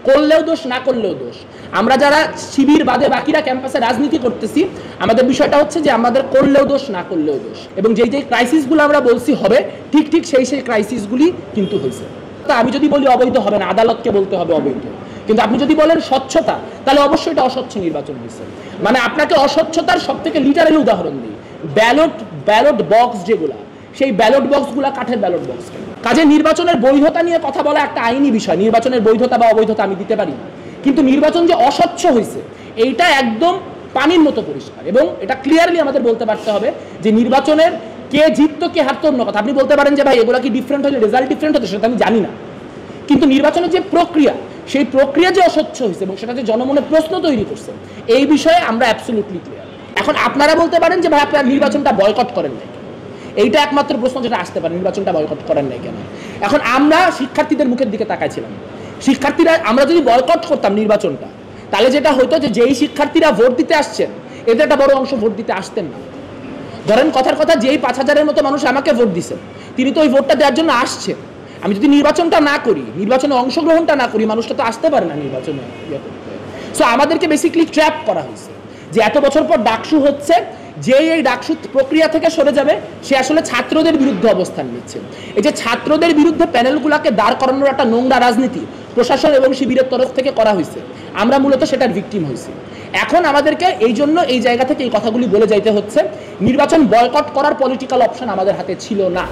করলেও দোষ, না করলেও দোষ। আমরা যারা শিবির বাদে বাকিরা ক্যাম্পাসে রাজনীতি করতেছি, আমাদের বিষয়টা হচ্ছে যে আমাদের করলেও দোষ, না করলেও দোষ। এবং যেই ক্রাইসিসগুলো আমরা বলছি হবে, ঠিক সেই ক্রাইসিসগুলি কিন্তু হয়েছে। তা আমি যদি বলি অবৈধ হবে না, আদালতকে বলতে হবে অবৈধ। কিন্তু আপনি যদি বলেন স্বচ্ছতা, তাহলে অবশ্যই এটা অস্বচ্ছ নির্বাচন হয়েছে। মানে আপনাকে অস্বচ্ছতার সব থেকে লিটারেল উদাহরণ দিই, ব্যালট বক্স যেগুলা, সেই ব্যালট বক্সগুলা কাঠের ব্যালট বক্স। কাজে নির্বাচনের বৈধতা নিয়ে কথা বলা একটা আইনি বিষয়, নির্বাচনের বৈধতা বা অবৈধতা আমি দিতে পারি না। কিন্তু নির্বাচন যে অস্বচ্ছ হয়েছে এইটা একদম পানির মতো পরিষ্কার, এবং এটা ক্লিয়ারলি আমাদের বলতে পারতে হবে যে নির্বাচনের কে জিততো কে হারতো অন্য কথা। আপনি বলতে পারেন যে ভাই এগুলো কি ডিফারেন্ট হলে রেজাল্ট ডিফারেন্ট হতো, সেটা আমি জানি না। কিন্তু নির্বাচনের যে প্রক্রিয়া, সেই প্রক্রিয়া যে অস্বচ্ছ হয়েছে এবং সেটা যে জনমনে প্রশ্ন তৈরি করছে, এই বিষয়ে আমরা অ্যাবসলিউটলি ক্লিয়ার। এখন আপনারা বলতে পারেন যে ভাই আপনারা নির্বাচনটা বয়কট করেন নাই, এইটা একমাত্র প্রশ্ন যেটা আসতে পারে, নির্বাচনটা বয়কট করেন নাই কেন? এখন আমরা শিক্ষার্থীদের মুখের দিকে তাকাইছিলাম। শিক্ষার্থীরা, আমরা যদি বয়কট করতাম নির্বাচনটা, তাহলে যেটা হতো যে যেই শিক্ষার্থীরা ভোট দিতে আসছেন, এদের একটা বড় অংশ ভোট দিতে আসতেন না। ধরেন কথার কথা, যেই 5,000-এর মতো মানুষ আমাকে ভোট দিচ্ছেন, তিনি তো ওই ভোটটা দেওয়ার জন্য আসছেন। আমি যদি নির্বাচনটা না করি, নির্বাচনে অংশগ্রহণটা না করি, মানুষটা তো আসতে পারে না নির্বাচনে। সো আমাদেরকে বেসিক্যালি ট্র্যাপ করা হয়েছে যে এত বছর পর ডাকসু হচ্ছে, যে এই ডাকসু প্রক্রিয়া থেকে সরে যাবে, সে আসলে ছাত্রদের বিরুদ্ধে অবস্থান নিচ্ছে। এই যে ছাত্রদের বিরুদ্ধে প্যানেলগুলোকে দাঁড় করানোর একটা নোংরা রাজনীতি প্রশাসন এবং শিবিরের তরফ থেকে করা হয়েছে, আমরা মূলত সেটার ভিকটিম হয়েছি। এখন আমাদেরকে এই জন্য এই জায়গা থেকে এই কথাগুলি বলে যাইতে হচ্ছে, নির্বাচন বয়কট করার পলিটিক্যাল অপশন আমাদের হাতে ছিল না।